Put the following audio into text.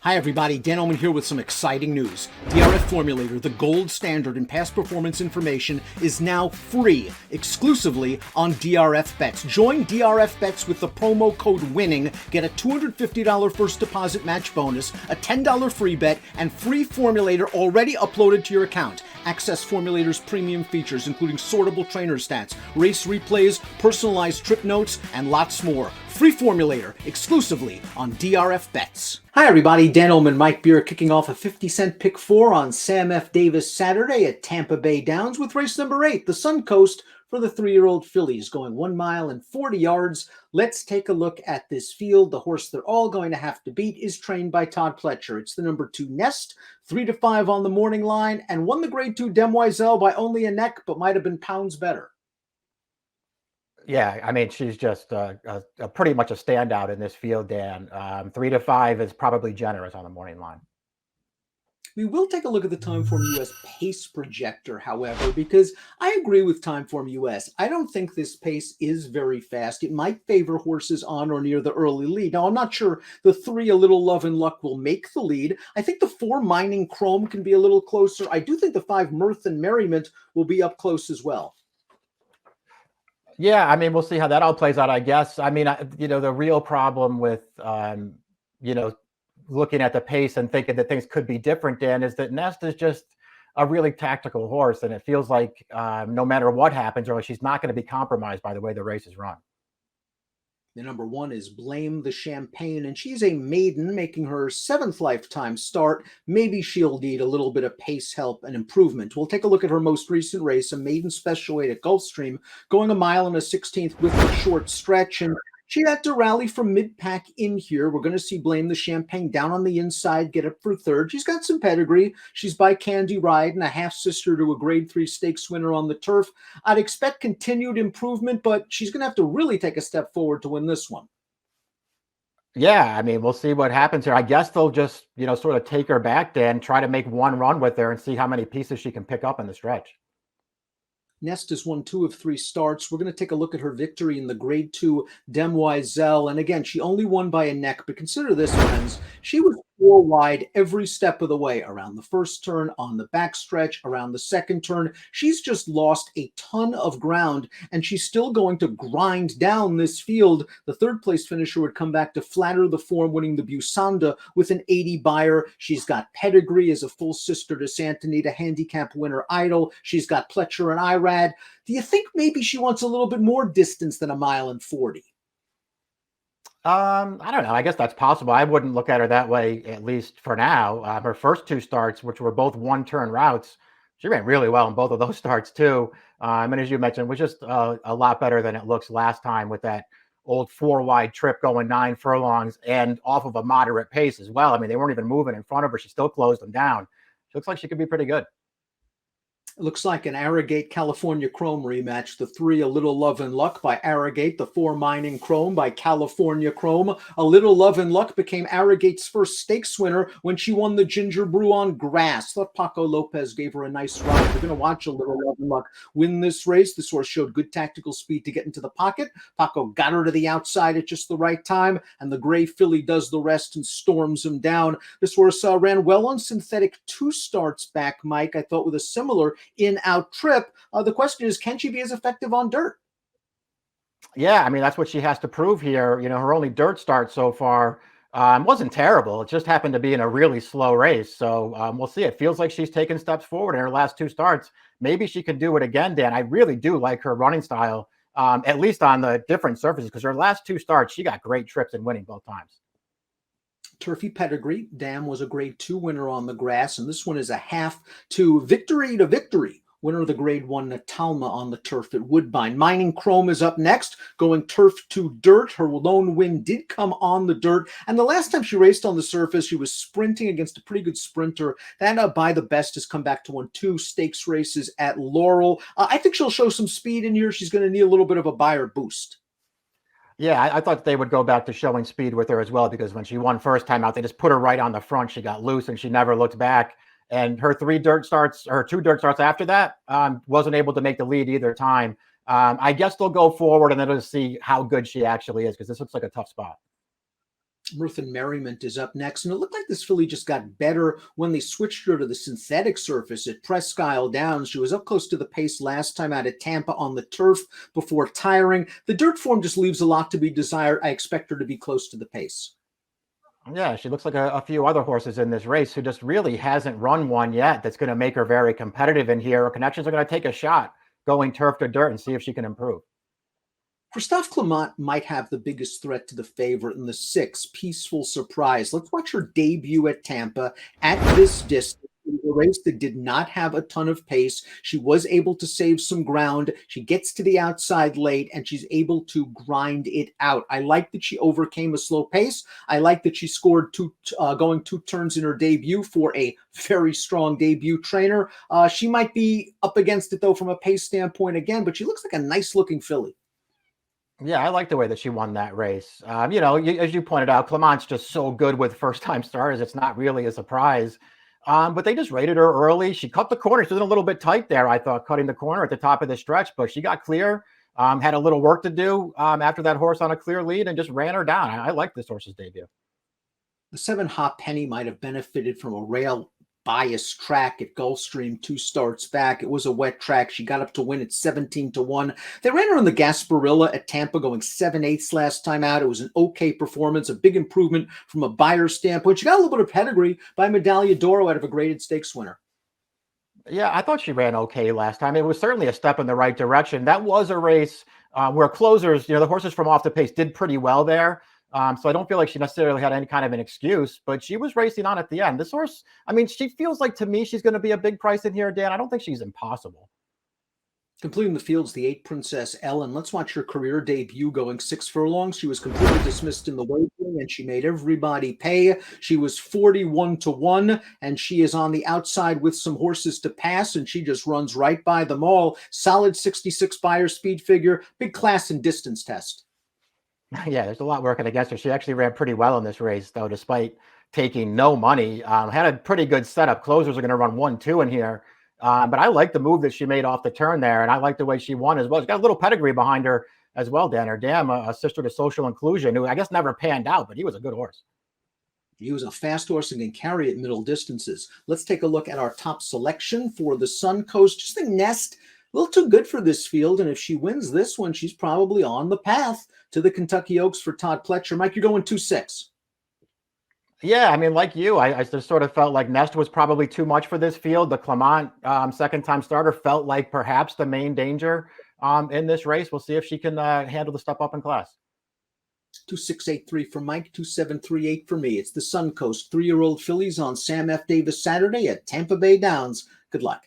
Hi everybody, Dan Illman here with some exciting news. DRF Formulator, the gold standard in past performance information, is now free exclusively on DRF Bets. Join DRF Bets with the promo code WINNING, get a $250 first deposit match bonus, a $10 free bet, and free Formulator already uploaded to your account. Access Formulator's premium features, including sortable trainer stats, race replays, personalized trip notes, and lots more. Free Formulator, exclusively on DRF Bets. Hi everybody, Dan Illman, Mike Beer kicking off a 50-cent pick 4 on Sam F. Davis Saturday at Tampa Bay Downs with race number 8, the Suncoast, for the 3-year-old fillies, going 1 mile and 40 yards. Let's take a look at this field. The horse they're all going to have to beat is trained by Todd Pletcher. It's the number 2 Nest, 3-5 on the morning line, and won the grade 2 Demoiselle by only a neck, but might have been pounds better. Yeah, I mean, she's just pretty much a standout in this field, Dan. 3-5 is probably generous on the morning line. We will take a look at the Timeform US pace projector, however, because I agree with Timeform US. I don't think this pace is very fast. It might favor horses on or near the early lead. Now, I'm not sure the 3 A Little Love and Luck will make the lead. I think the 4 Mining Chrome can be a little closer. I do think the 5 Ruth and Merriment will be up close as well. Yeah, I mean, we'll see how that all plays out, I guess. I mean, the real problem with, looking at the pace and thinking that things could be different, Dan, is that Nest is just a really tactical horse. And it feels like no matter what happens, or she's not going to be compromised by the way the race is run. The number 1 is Blame the Champagne, and she's a maiden making her 7th lifetime start. Maybe she'll need a little bit of pace help and improvement. We'll take a look at her most recent race, a maiden special weight at Gulfstream, going 1 mile and a 16th with a short stretch, and she had to rally from mid-pack in here. We're going to see Blame the Champagne down on the inside, get up for 3rd. She's got some pedigree. She's by Candy Ride and a half-sister to a grade 3 stakes winner on the turf. I'd expect continued improvement, but she's going to have to really take a step forward to win this one. Yeah, I mean, we'll see what happens here. I guess they'll just, sort of take her back, Dan, try to make one run with her and see how many pieces she can pick up in the stretch. Nest has won 2 of 3 starts. We're going to take a look at her victory in the grade 2 Demoiselle. And again, she only won by a neck, but consider this, friends. She was 4 wide every step of the way, around the first turn, on the backstretch, around the second turn. She's just lost a ton of ground, and she's still going to grind down this field. The 3rd place finisher would come back to flatter the form, winning the Busanda with an 80 buyer. She's got pedigree as a full sister to Santanita handicap winner Idol. She's got Pletcher and Irad. Do you think maybe she wants a little bit more distance than 1 mile and 40? I don't know. I guess that's possible. I wouldn't look at her that way, at least for now. Her first 2 starts, which were both 1-turn routes, she ran really well in both of those starts too. And as you mentioned, was just a lot better than it looks last time with that old 4-wide trip going 9 furlongs and off of a moderate pace as well. I mean, they weren't even moving in front of her. She still closed them down. She looks like she could be pretty good. It looks like an Arrogate California Chrome rematch. The 3 A Little Love and Luck by Arrogate, the 4 Mining Chrome by California Chrome. A Little Love and Luck became Arrogate's first stakes winner when she won the Ginger Brew on grass. Thought Paco Lopez gave her a nice ride. We're going to watch A Little Love and Luck win this race. This horse showed good tactical speed to get into the pocket. Paco got her to the outside at just the right time, and the gray filly does the rest and storms him down. This horse ran well on synthetic 2 starts back, Mike, I thought, with a similar in-out trip. The question is, can she be as effective on dirt? Yeah, I mean, that's what she has to prove here. Her only dirt start so far wasn't terrible. It just happened to be in a really slow race. So we'll see. It feels like she's taken steps forward in her last 2 starts. Maybe she can do it again, Dan. I really do like her running style, at least on the different surfaces, because her last 2 starts, she got great trips and winning both times. Turfy pedigree. Dam was a grade 2 winner on the grass, and this one is a half to victory to victory. Winner of the grade 1 Natalma on the turf at Woodbine. Mining Chrome is up next, going turf to dirt. Her lone win did come on the dirt, and the last time she raced on the surface, she was sprinting against a pretty good sprinter. That by the best has come back to win 2 stakes races at Laurel. I think she'll show some speed in here. She's going to need a little bit of a buyer boost. Yeah, I thought they would go back to showing speed with her as well, because when she won first time out, they just put her right on the front. She got loose and she never looked back. And her 2 dirt starts after that, wasn't able to make the lead either time. I guess they'll go forward and then they'll see how good she actually is, because this looks like a tough spot. Ruth and Merriment is up next, and it looked like this filly just got better when they switched her to the synthetic surface at Presque Isle Downs. She was up close to the pace last time out at Tampa on the turf before tiring. The dirt form just leaves a lot to be desired. I expect her to be close to the pace. Yeah, she looks like a few other horses in this race who just really hasn't run one yet that's going to make her very competitive in here. Her connections are going to take a shot going turf to dirt and see if she can improve. Christophe Clement might have the biggest threat to the favorite in the 6, Peaceful Surprise. Let's watch her debut at Tampa at this distance. In a race that did not have a ton of pace. She was able to save some ground. She gets to the outside late, and she's able to grind it out. I like that she overcame a slow pace. I like that she scored going 2 turns in her debut for a very strong debut trainer. She might be up against it, though, from a pace standpoint again, but she looks like a nice-looking filly. Yeah, I like the way that she won that race. You know, as you pointed out, Clement's just so good with first-time starters. It's not really a surprise. But they just rated her early. She cut the corner. She was a little bit tight there, I thought, cutting the corner at the top of the stretch, but she got clear, had a little work to do after that horse on a clear lead and just ran her down. I like this horse's debut. The 7 Hot Penny might have benefited from a rail biased track at Gulfstream 2 starts back. It was a wet track. She got up to win at 17-1. They ran her in the Gasparilla at Tampa going 7/8 last time out. It was an okay performance, a big improvement from a buyer standpoint. She got a little bit of pedigree by Medaglia d'Oro out of a graded stakes winner. Yeah, I thought she ran okay last time. It was certainly a step in the right direction. That was a race where closers, you know, the horses from off the pace did pretty well there. So I don't feel like she necessarily had any kind of an excuse, but she was racing on at the end. This horse, I mean, she feels like to me she's going to be a big price in here, Dan. I don't think she's impossible. Completing the fields, the 8 Princess Ellen. Let's watch her career debut going 6 furlongs. She was completely dismissed in the wagering, and she made everybody pay. She was 41-1, and she is on the outside with some horses to pass, and she just runs right by them all. Solid 66 buyer speed figure, big class and distance test. Yeah, there's a lot working against her. She actually ran pretty well in this race, though, despite taking no money. Had a pretty good setup. Closers are going to run 1-2 in here. But I like the move that she made off the turn there, and I like the way she won as well. She's got a little pedigree behind her as well, Dan. Her dam, a sister to Social Inclusion, who I guess never panned out, but he was a good horse. He was a fast horse and can carry at middle distances. Let's take a look at our top selection for the Suncoast. Just think Nest, a little too good for this field, and if she wins this one, she's probably on the path to the Kentucky Oaks for Todd Pletcher. Mike, you're going 2-6. Yeah, I mean, like you, I just sort of felt like Nest was probably too much for this field. The Clement second-time starter felt like perhaps the main danger in this race. We'll see if she can handle the step up in class. 2683 for Mike, 2738 for me. It's the Suncoast 3-year-old fillies on Sam F. Davis Saturday at Tampa Bay Downs. Good luck.